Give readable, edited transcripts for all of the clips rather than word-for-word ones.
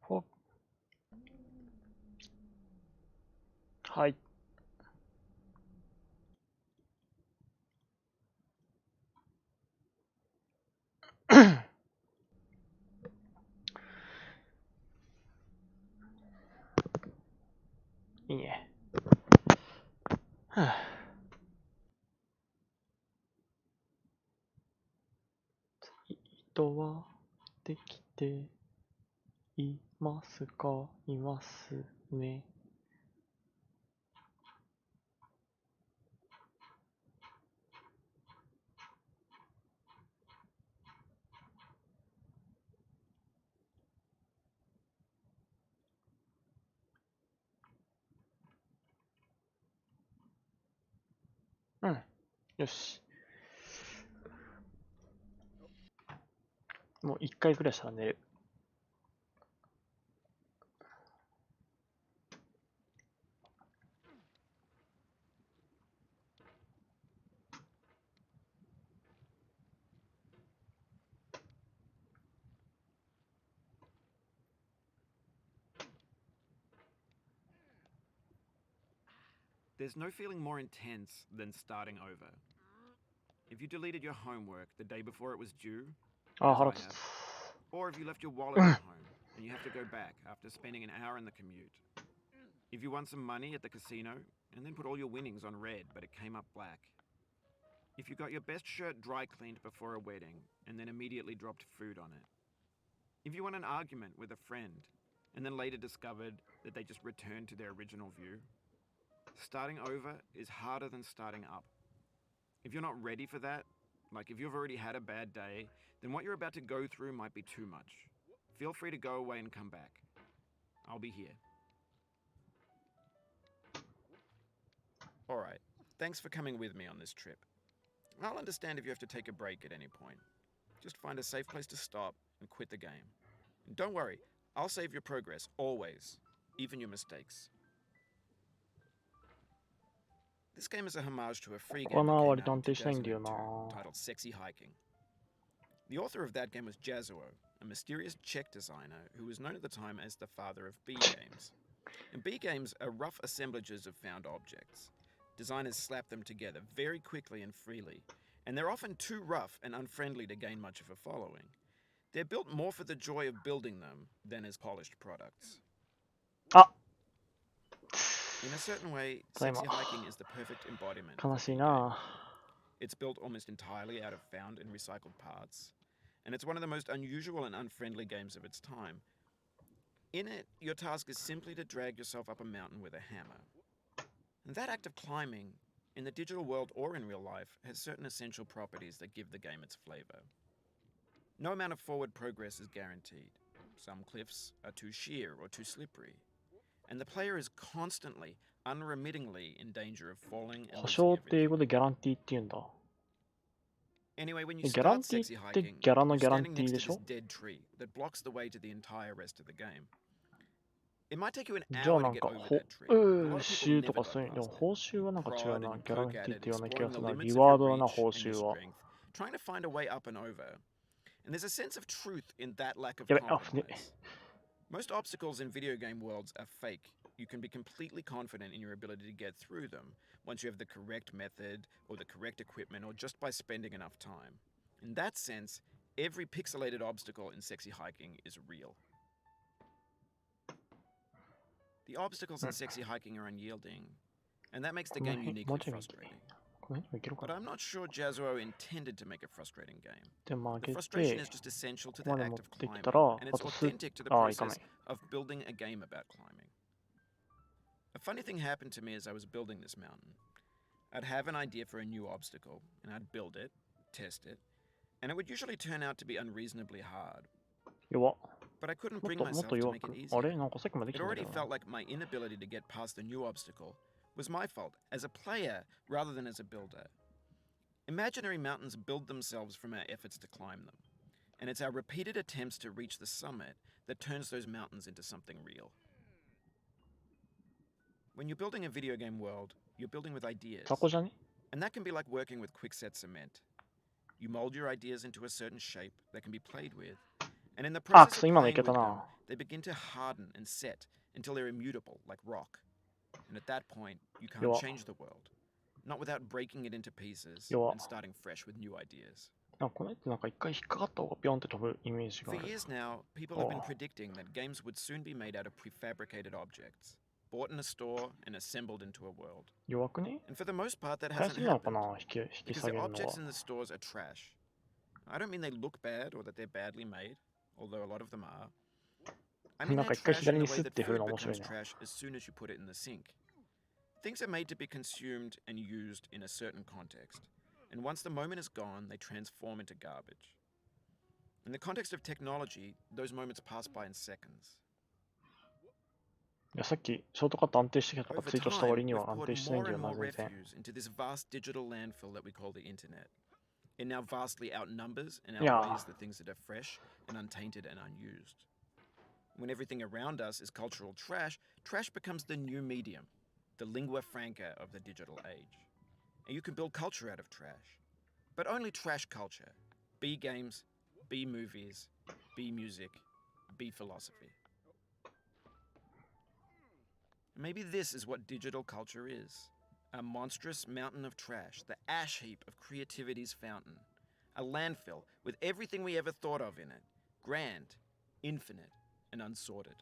ほ、はい。いいね。はあ、人はできていますか？いますね。うん。よし。もう一回くらいしたら寝る。There's no feeling more intense than starting over. If you deleted your homework the day before it was due, あ、 as 腹 I 立 have, つ。 or if you left your wallet at home and you have to go back after spending an hour in the commute. If you won some money at the casino and then put all your winnings on red but it came up black. If you got your best shirt dry cleaned before a wedding and then immediately dropped food on it. If you won an argument with a friend and then later discovered that they just returned to their original view. Starting over is harder than starting up. If you're not ready for that, like if you've already had a bad day, then what you're about to go through might be too much. Feel free to go away and come back. I'll be here. Alright, thanks for coming with me on this trip. I'll understand if you have to take a break at any point. Just find a safe place to stop and quit the game. And don't worry, I'll save your progress, always, even your mistakes. This game is a homage to a free ここ game な、 that came 割 out と in 安定しないんだよ 2002 な。 titled Sexy Hiking. The author of that game was Jazuo, a mysterious Czech designer who was known at the time as the father of B games. And B games are rough assemblages of found objects. Designers slap them together very quickly and freely, and they're often too rough and unfriendly to gain much of a following. They're built more for the joy of building them than as polished products. あ、 In a certain way, ただいま。 Sexy Hiking is the perfect embodiment 悲 of a しい B game. な。 It's built almost entirely out of found and recycled parts, and it's one of the most unusual and unfriendly games of its time. In it, your task is simply to drag yourself up a mountain with a hammer. And that act of climbing, in the digital world or in real life, has certain essential properties that give the game its flavor. No amount of forward progress is guaranteed. Some cliffs are too sheer or too slippery, and the player is constantly, unremittingly in danger of falling and 保 losing 証って英 everything. 語でギャランティーって言うんだ。 Anyway, when you ギャラン start ティー Sexy って Hiking, ギャラの you're ギャラン standing ティー next で to し this ょ？ dead tree that blocks the way to the entire rest of the game. It might take you an じゃあ hour な to ん get か、 over that tree, 報 but a lot of people 酬と never か got そういう、でも past it. 報酬はなん You か違う prod な。 and you ギャラン poke ティ at ーっ it, て言わない気が exploring す the るな。 limits リ of ワー your ドだな、 reach 報 and 酬 your は。 strength, trying to find a way up and over. And there's a sense of truth in that lack of やべ、あ、ね。 compromise. Most obstacles in video game worlds are fake. You can be completely confident in your ability to get through them once you have the correct method or the correct equipment or just by spending enough time. In that sense, every pixelated obstacle in Sexy Hiking is real. The obstacles in Sexy Hiking are unyielding, and that makes the この game 辺、もう uniquely ちょい右。 frustrating. この辺もいけるか But な。 I'm not sure Jazuo intended to make a frustrating game. で、曲 The げ frustration て、 is just essential こ to こ the まで持 act っ of てきた climbing, ら、 and あ it's とスッ、 authentic to the あ、いかな process い。 of building a game about climbing. A funny thing happened to me as I was building this mountain. I'd have an idea for a new obstacle, and I'd build it, test it, and it would usually turn out to be unreasonably hard. 弱っ。 But I couldn't もっ bring と、もっ myself と to 弱 make it く。あ easier. れなんかさっきまででき It たんだ already けどな。 felt like my inability to get past the new obstacle was my fault as a player rather than as a builder. Imaginary mountains build themselves from our efforts to climb them, and it's our repeated attempts to reach the summit that turns those mountains into something real. When you're building a video game world, you're building with ideas, 雑魚じゃね？ and that can be like working with quickset cement. You mold your ideas into a certain shape that can be played with, And in the あ、 process く of そ、今のい playing け with た them, な。 they begin to harden and set until they're immutable, like rock. And at that point, you can't 弱。 change the world. Not without breaking it into pieces 弱。 and starting fresh with new ideas. なんかこのやつなんか一回引っかかった方がピョンって飛ぶイメージが For ある。 years now, people have been predicting that games would soon be made out of prefabricated objects, bought in a store and assembled into a world. 弱くね？ And for the most part, that 早 hasn't すぎなのか happened な、引き because 下 the げるのは。 objects in the stores are trash. I don't mean they look bad or that they're badly made, although a lot of them are. I mean なん they're か一回 trash 左 in に the ス way ッ that て振る food の面白い becomes な。 trash as soon as you put it in the sink. Things are made to be consumed and used in a certain context, and once the moment is gone, they transform into garbage. In the context of technology, those moments pass by in seconds. いや、さっきショートカット安定してきたとか Over ツイートした time, 割に we've は安 poured 定してないん more だよ and な、 more 全然。 refuse into this vast digital landfill that we call the internet. It now vastly outnumbers and Yeah. outweighs the things that are fresh and untainted and unused. When everything around us is cultural trash, trash becomes the new medium, the lingua franca of the digital age. And you can build culture out of trash. But only trash culture. B games, B movies, B music, B philosophy. Maybe this is what digital culture is. A monstrous mountain of trash, the ash heap of creativity's fountain. A landfill with everything we ever thought of in it. Grand, infinite, and unsorted.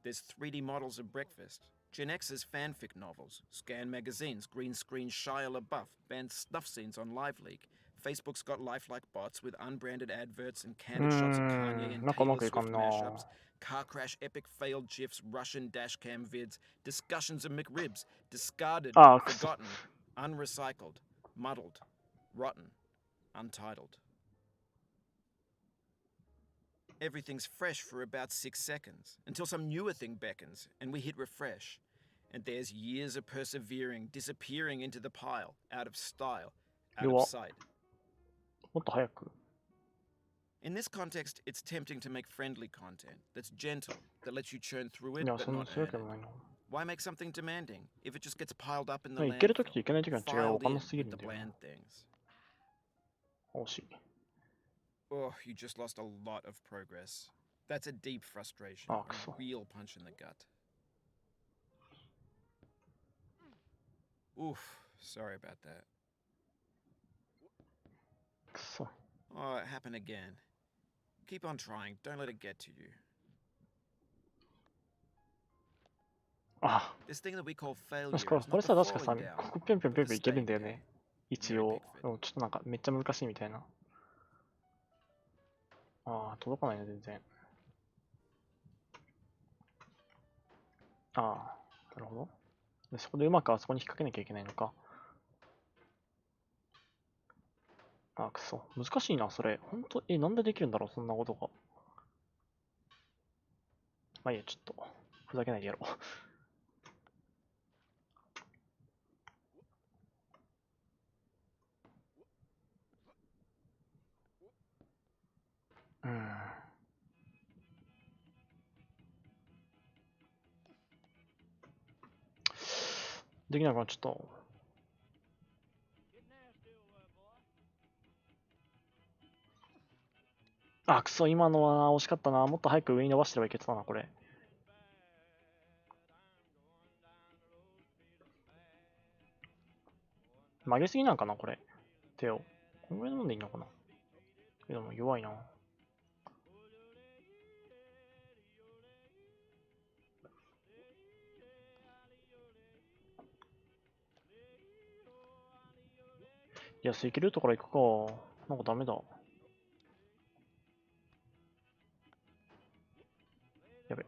There's 3D models of breakfast, Gen X's fanfic novels, scan magazines, green screen Shia LaBeouf, banned snuff scenes on LiveLeak. Facebook's got lifelike bots with unbranded adverts and candid shots of Kanye and なんかうま Taylor くいか Swift んな。 mashups, car crash epic failed gifs, Russian dashcam vids, discussions of McRibs, discarded, あ、くそ。 forgotten, unrecycled, muddled, rotten, untitled. Everything's fresh for about 6 seconds, until some newer thing beckons, and we hit refresh. And there's years of persevering, disappearing into the pile, out of style, out of 弱。 sight. もっと早く。 In this context, it's tempting to make friendly content that's gentle, that lets you churn through it いや、 but そんな not するわ earn け it. もないな。 Why make something demanding if it just gets piled up in the いけるときと landfill, いけないときの違いが分 filed かん in なすぎ with るん the だよな。 bland things? 惜しい。 Oh, you just lost a lot of progress. That's a deep frustration, Ah, a so. real punch in the gut. Oof, sorry about that. くそ。 Oh, it happened again. Keep on trying, don't let it get to you. あ、 This thing that we call failure 確か is これ not さ、 the 確かさ、 falling down, ここぴょんぴょん but ぴょん the ぴょんいけるん staying だよ pin. ね。一 Near 応。 Pickford. でもちょっとなんかめっちゃ難しいみたいな。ああ、届かないね、全然。ああ、なるほど。でそこでうまくあそこに引っ掛けなきゃいけないのか。ああ、くそ。難しいな、それ。ほんと、なんでできるんだろう、そんなことが。まあいいや、ちょっと、ふざけないでやろう。うん。できなくなっちゃった。あ、くそ、今のは惜しかったな。もっと早く上に伸ばしてればいけてたな、これ。曲げすぎなんかな、これ。手を。こんぐらい飲んでいいのかな。でも弱いな。いや、セキルートから行くか。なんかダメだ。やべ。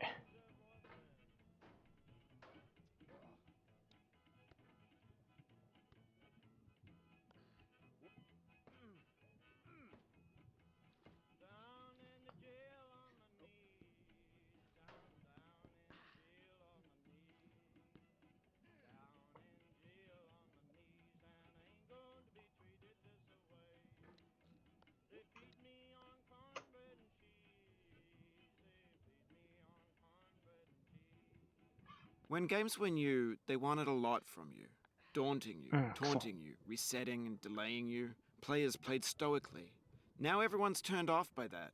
When games were new, they wanted a lot from you. Daunting you, taunting you, resetting and delaying you. Players played stoically. Now everyone's turned off by that.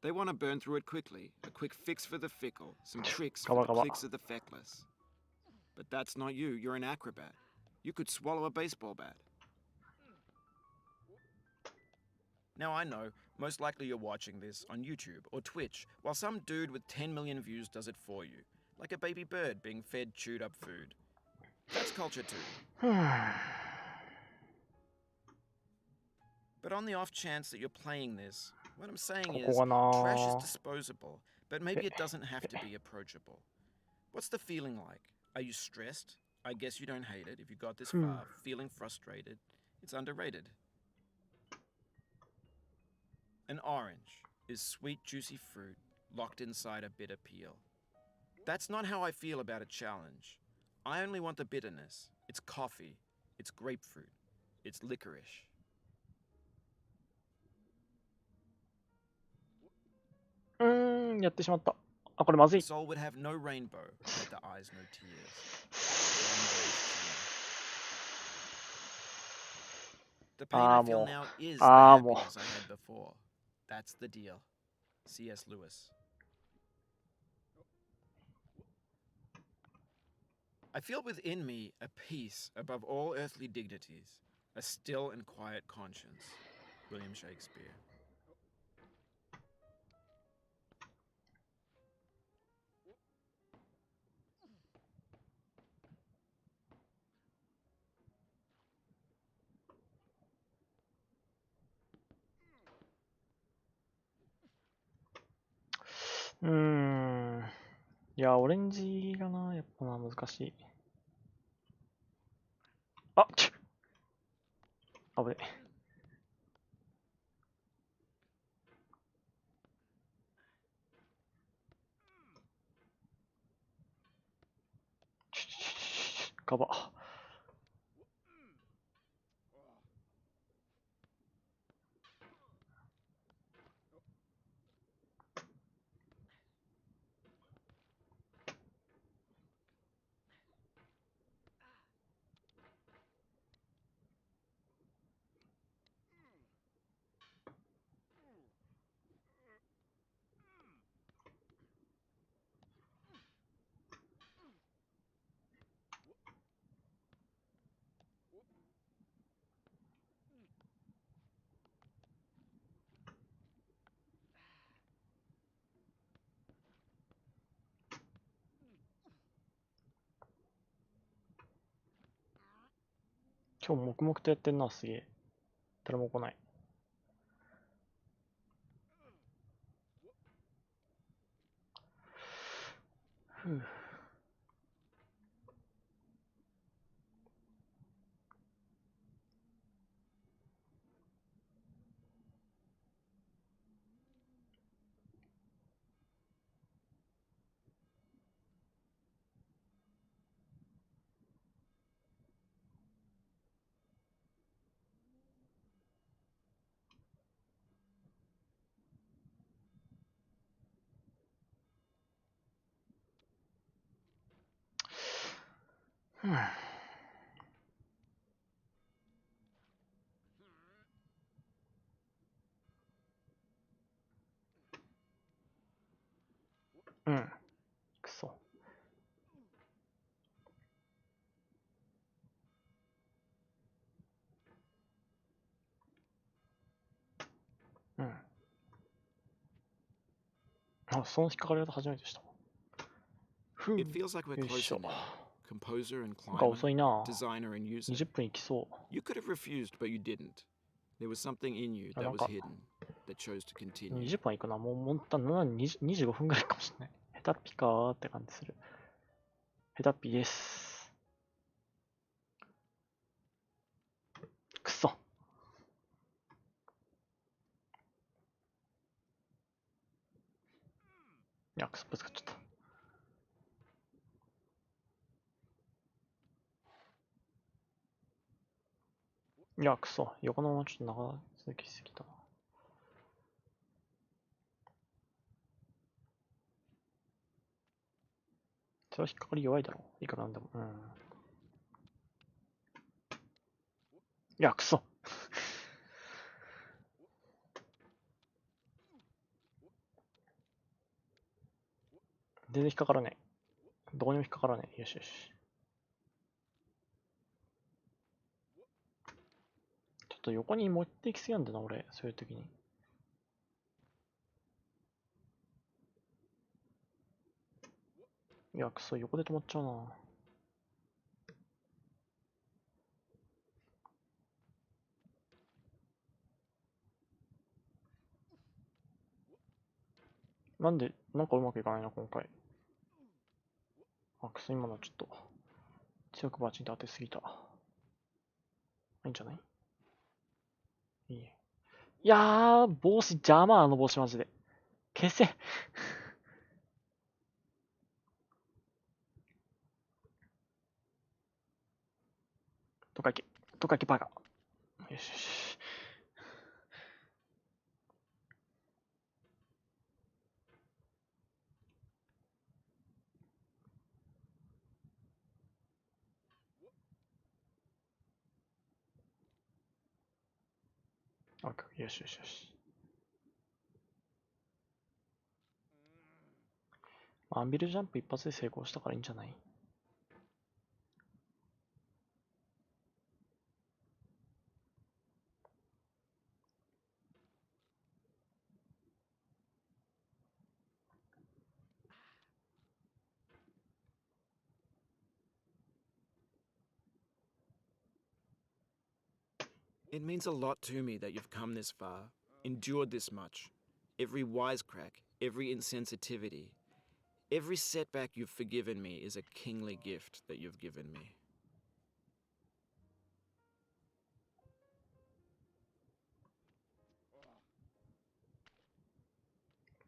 They want to burn through it quickly. A quick fix for the fickle. Some tricks for the clicks of the feckless. But that's not you. You're an acrobat. You could swallow a baseball bat. Now I know, most likely you're watching this on YouTube or Twitch, while some dude with 10 million views does it for you. Like a baby bird being fed chewed up food. That's culture too. But on the off chance that you're playing this, what I'm saying is, trash is disposable, but maybe it doesn't have to be approachable. What's the feeling like? Are you stressed? I guess you don't hate it if you got this far. Feeling frustrated? It's underrated. An orange is sweet, juicy fruit locked inside a bitter peel. That's not how I feel about a challenge. I only want the bitterness. It's coffee. It's grapefruit. It's licorice. Soul would have no rainbow, but the eyes no tears. The pain I feel now is the happiness I had before. That's the deal. C.S. Lewis. I feel within me a peace above all earthly dignities, a still and quiet conscience. William Shakespeare. Hmm. いや、オレンジがな、やっぱな、難しい。あ、ちゅ危ね。ガバ。今日黙々とやってんな、すげえ。誰も来ない。ふう。ふう。うん。くそ。うん。あ、その引っかかり方初めてした。ふう。よ It feels like we're いし closer ょ。 now. Composer and なんか climber, 遅いな。 designer and user. 20分いきそう。 You could have refused, but you didn't. There was something in you あ、 that なん was か hidden, that chose to continue. 20分いくな。もう、もった25分ぐらいかもしれない。下手っぴかーって感じする。下手っぴです。くそ。いや、くそ、ぶつかっちゃった。いや、くそ。横のままちょっと長続きしすぎたな。それは引っかかり弱いだろう。いくらなんでも。うん。いや、くそ。全然引っかからねえ。どこにも引っかからねえ。よしよし。ちょっと横に持っていきすぎなんだな、俺。そういう時に。いや、くそ、横で止まっちゃうな。なんで、なんかうまくいかないな、今回。あ、くそ、今のちょっと、強くバチンと当てすぎた。いいんじゃない？いいね。いやー、帽子邪魔、あの帽子マジで。消せ。どっか行け。どっか行け、バカ。よしよし。オッケー、よしよしよし。アンビルジャンプ一発で成功したからいいんじゃない？It means a lot to me that you've come this far, endured this much. Every wisecrack, every insensitivity, every setback you've forgiven me is a kingly gift that you've given me.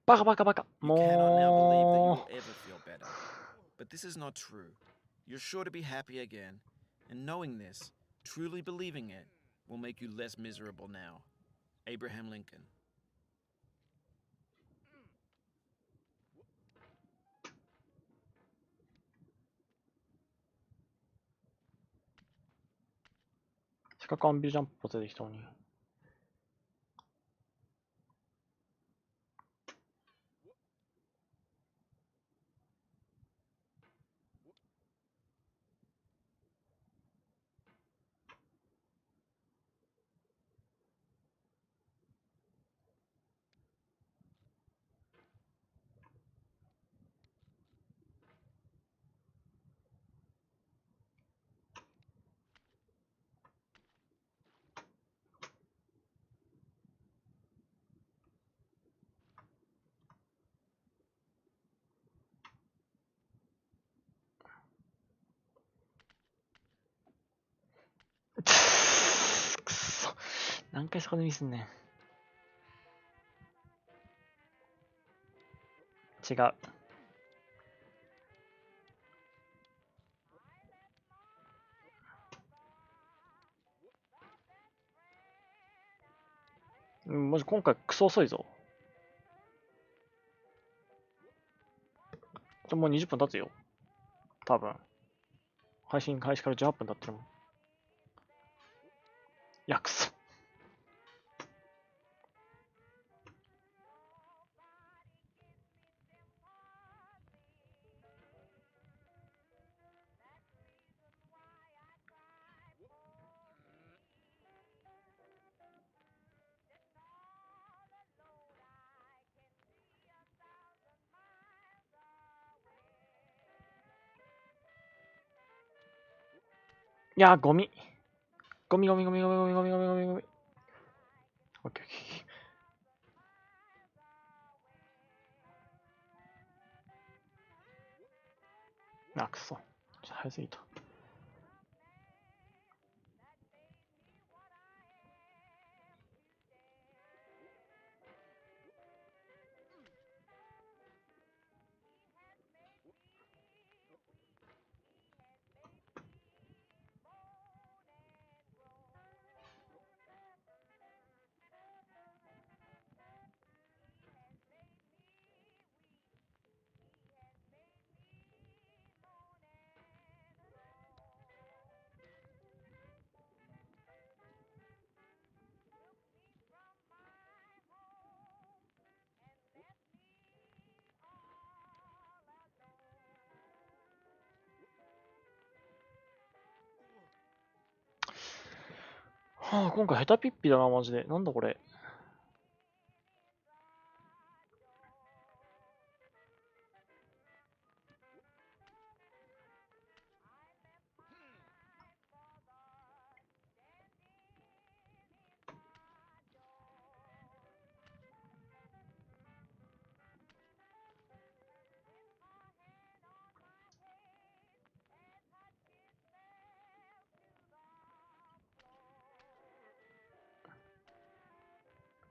バカバカバカ。You cannot now believe that you も will ever feel better. But this is not true. You're sure to be happy again, and knowing this, truly believing it, will make you less miserable now. Abraham Lincoln. せっかくアンビルジャンプポテできたのに。くそ。何回そこでミスんねん。違う。マジ今回クソ遅いぞ。もう20分経つよ。多分。配信開始から18分経ってるもん。いや、くそ。いや、ゴミ。ゴミゴミゴミゴミゴミゴミゴミゴミゴミ。オッケーオッケー。あ、くそ。ちょっと早すぎた。はあ、今回ヘタピッピだな、マジで。なんだこれ。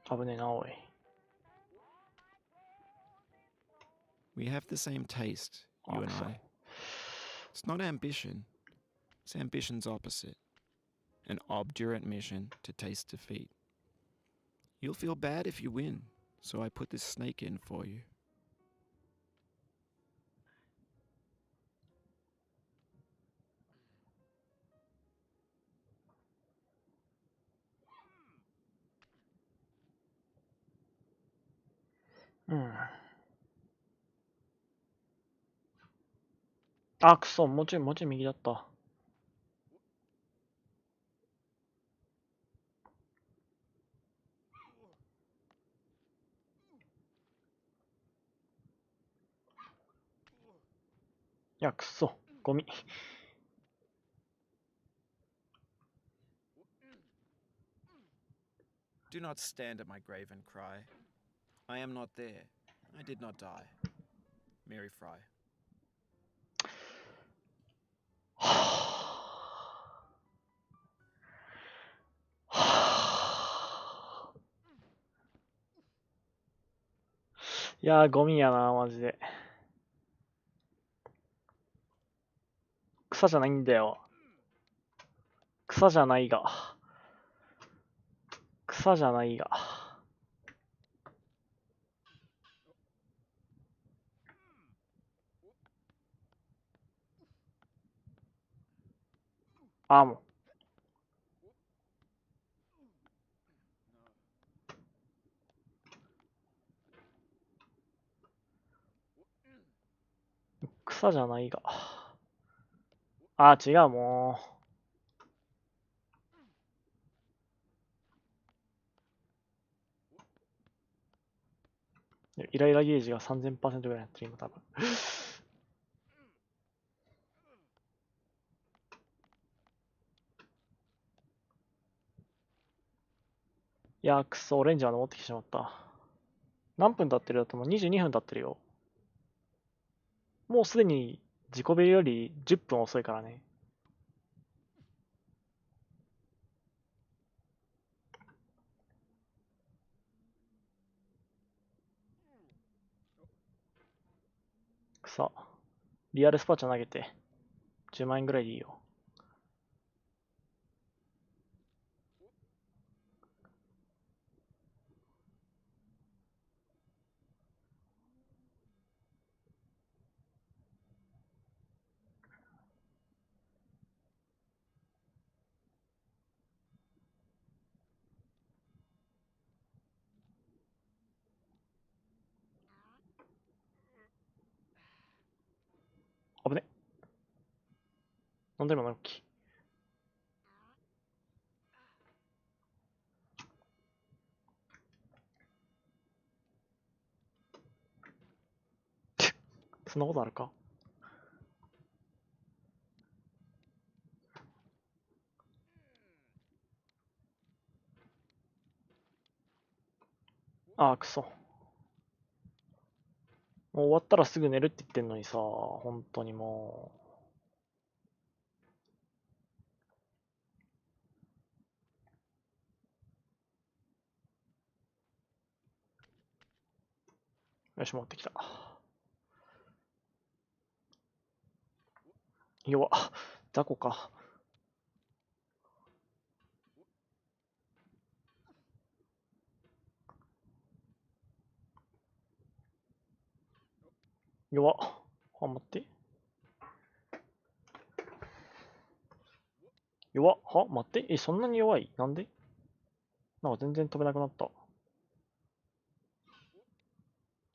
危ねえな、おい。We have the same taste, you and I. It's not ambition. It's ambition's opposite. An obdurate mission to taste defeat. You'll feel bad if you win, so I put this snake in for you.あ、くそ、もうちょい右だった。いや、くそ、ゴミ。Do not stand at my grave and cry. I am not there. I did not die. Mary Fry. いやー、ゴミやな、マジで。草じゃないんだよ。草じゃないが。草じゃないが。あ、もう。草じゃないが。あ、違う、もう。イライラゲージが 3000% ぐらいになってる、今多分。いやー、くそ、オレンジまで持ってきてしまった。何分経ってるだともう22分経ってるよ。もうすでに自己ベルより10分遅いからね。草。リアルスパチャ投げて10万円ぐらいでいいよ。危ね。なんだ今の動き。そんなことあるか。あー、くそ。もう終わったらすぐ寝るって言ってんのにさ、本当にもう。よし、持ってきた。弱っ。雑魚か。弱っ。あ、待って。弱っ。は待って。そんなに弱いなんでなんか全然飛べなくなった。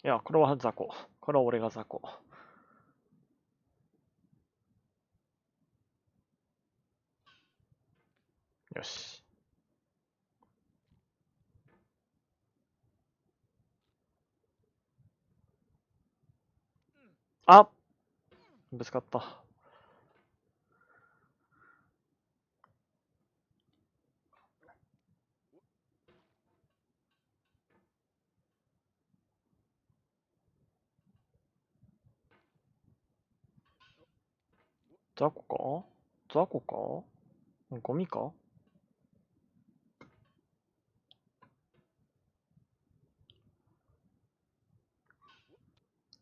いや、これは雑魚。これは俺が雑魚。よし。あ、ぶつかった。雑魚か雑魚かゴミか。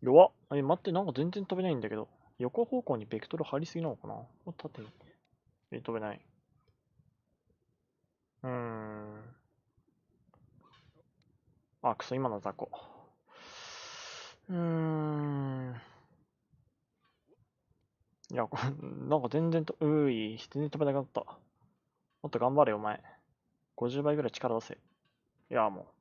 弱っ。待って、なんか全然飛べないんだけど。横方向にベクトル張りすぎなのかな。縦に。飛べない。あ、くそ、今の雑魚。いや、なんか全然全然飛べなくなった。もっと頑張れよ、お前。50倍ぐらい力出せ。いや、も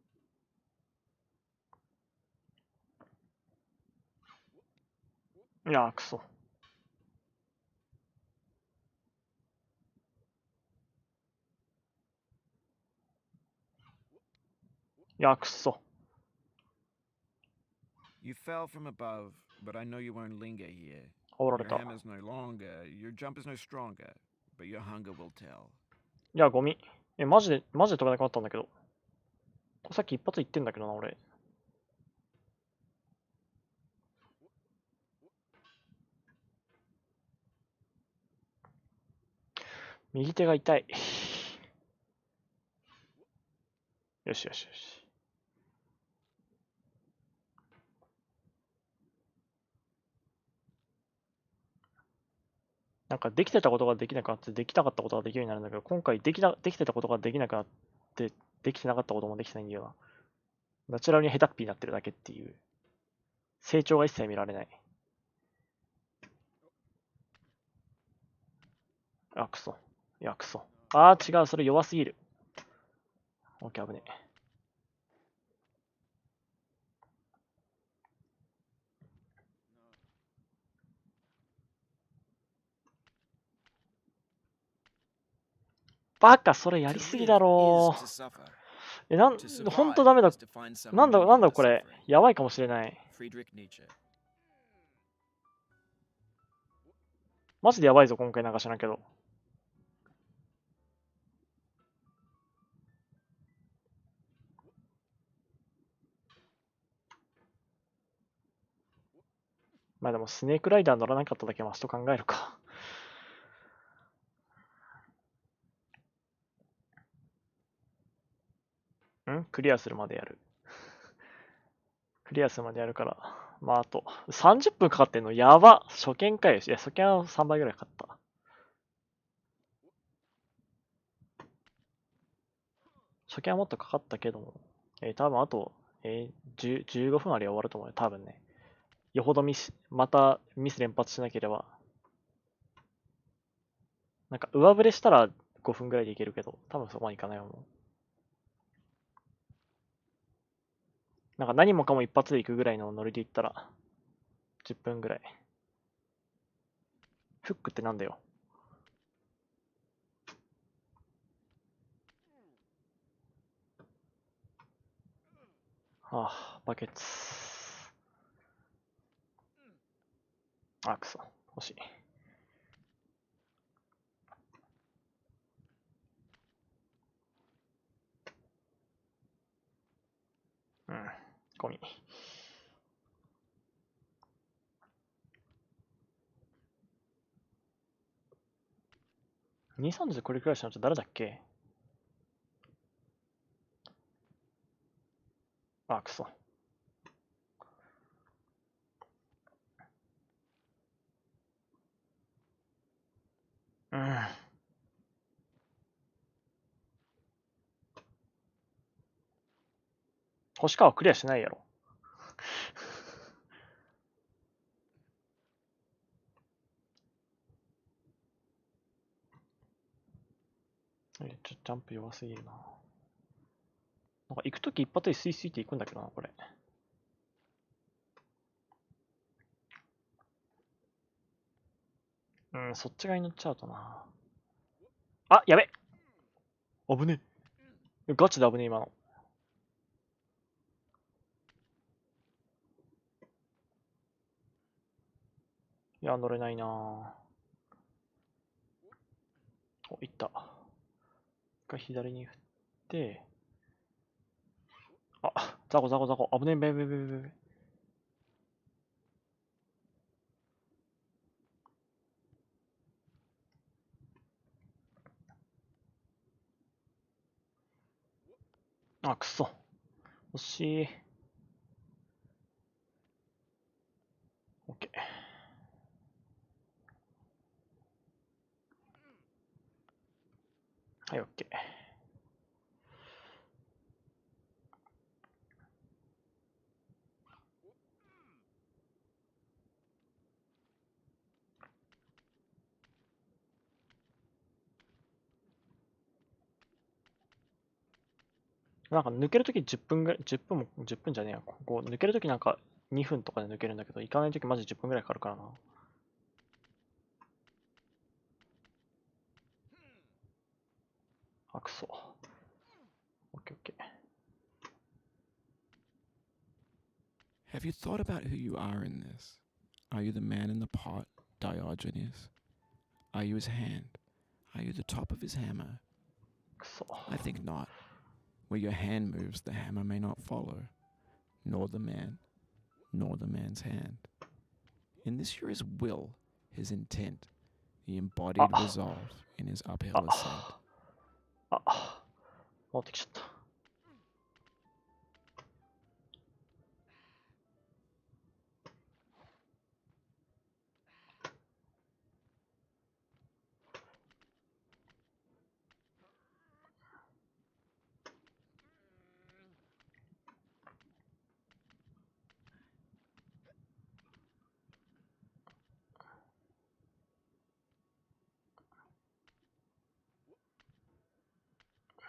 う。いや、くそ。いや、くそ。You fell from above, but I know you won't linger here. 煽られ Your た。hammer's no longer, your jump is no stronger, but your hunger will tell. いや、ゴミ。マジで飛べなくなったんだけど。さっき一発言ってんだけどな、俺。右手が痛い。よしよしよし。なんかできてたことができなくなって、できなかったことができるようになるんだけど、今回できてたことができなくなって、できてなかったこともできてないんだよな。ナチュラルに下手っぴになってるだけっていう。成長が一切見られない。あ、クソ。いや、クソ。あー、違う、それ弱すぎる。オッケー、危ねえ。バカ、それやり To すぎだ live is ろ to suffer. ほんと To ダメ survive だ。is to find some なん meaning in だ the これ。 suffering. やばいかもしれない。Friedrich Nietzsche. マジでやばいぞ、今回なんか知らんけど。まあでも、スネークライダー乗らなかっただけマスと考えるか。クリアするまでやる。クリアするまでやるから。まあ、あと、30分かかってんのやば。初見かよ。いや、初見は3倍ぐらいかかった。初見はもっとかかったけども、多分あと、15分あれば終わると思うよ。多分ね。よほどまたミス連発しなければ。なんか上振れしたら5分ぐらいでいけるけど、多分そこまでいかないもん。なんか何もかも一発でいくぐらいのノリでいったら、10分ぐらい。フックってなんだよ。ああ、バケツ。あ、くそ。欲しい。うん。ゴミ。230でこれくらいしたのって誰だっけ。あ、くそ。うん。星川クリアしないやろ。ジャンプ弱すぎるな。なんか行くとき一発でスイスイって行くんだけどな、これ。そっち側に乗っちゃうとな。あ、やべ。危ねえ。ガチで危ねえ、今の。いや、乗れないなぁ。お、行った。一回左に振って、あ、ザコザコザコ。危ねえ、べべべべべべ。あ、くそ。惜しい。オッケー。はい、オッケー。なんか抜けるとき10分ぐらい、10分も、10分じゃねえや。ここ抜けるときなんか2分とかで抜けるんだけど、行かないときマジ10分ぐらいかかるからな。あ、くそ。オッケーオッケー。Have you thought about who you are in this? Are you the man in the pot, Diogenes? Are you his hand? Are you the top of his hammer? くそ。I think not. Where your hand moves, the hammer may not follow, nor the man, nor the man's hand. In this you're his will, his intent, the embodied resolve in his uphill ascent. あ、持ってきちゃった。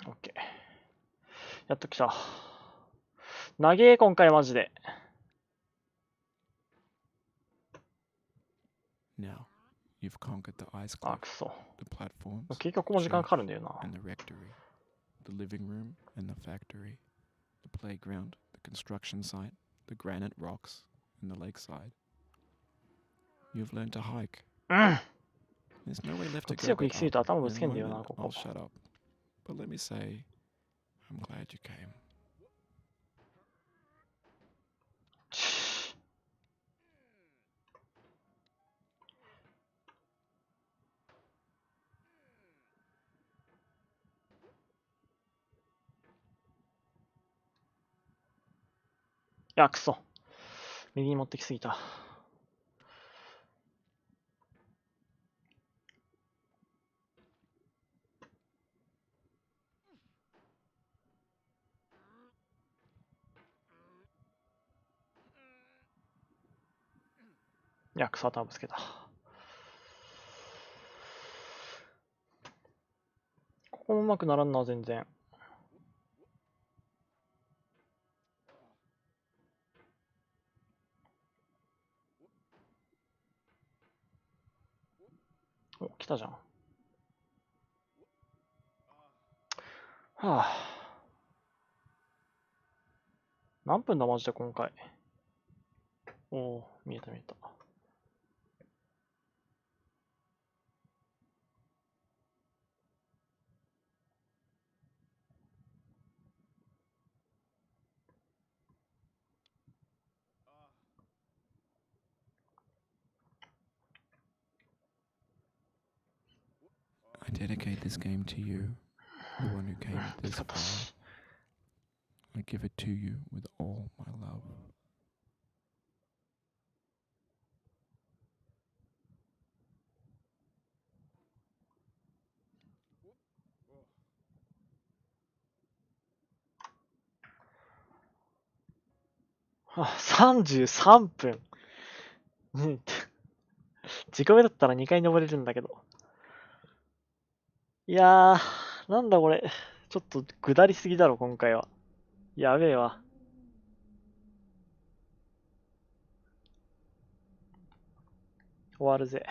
オッケー。やっときた。長え、今回マジで。Now, you've conquered the ice あ、 cliff, くそ。 the platforms, 結局もう時間かかるんだよな。 and the rectory, the living room and the factory, the playground, the construction site, the granite rocks, and the lakeside. You've learned to hike. うん。 There's no way left to 強 go く行 but き過ぎ up. て頭ぶ In つ a けんだよな、 moment, こ I'll こ。 shut up. But let me say, I'm glad you came. いや、くそ。右に持ってきすぎた。いや、草頭ぶつけた。ここもうまくならんな、全然。お、来たじゃん。はあ。何分だ、マジで今回。おお、見えた見えた。I dedicate this game to you, the one who came this far. I give it to you with all my love. はあ、33分。うん。自己目だったら2回登れるんだけど。いやー、なんだこれ。ちょっと下りすぎだろ、今回は。やべえわ。終わるぜ。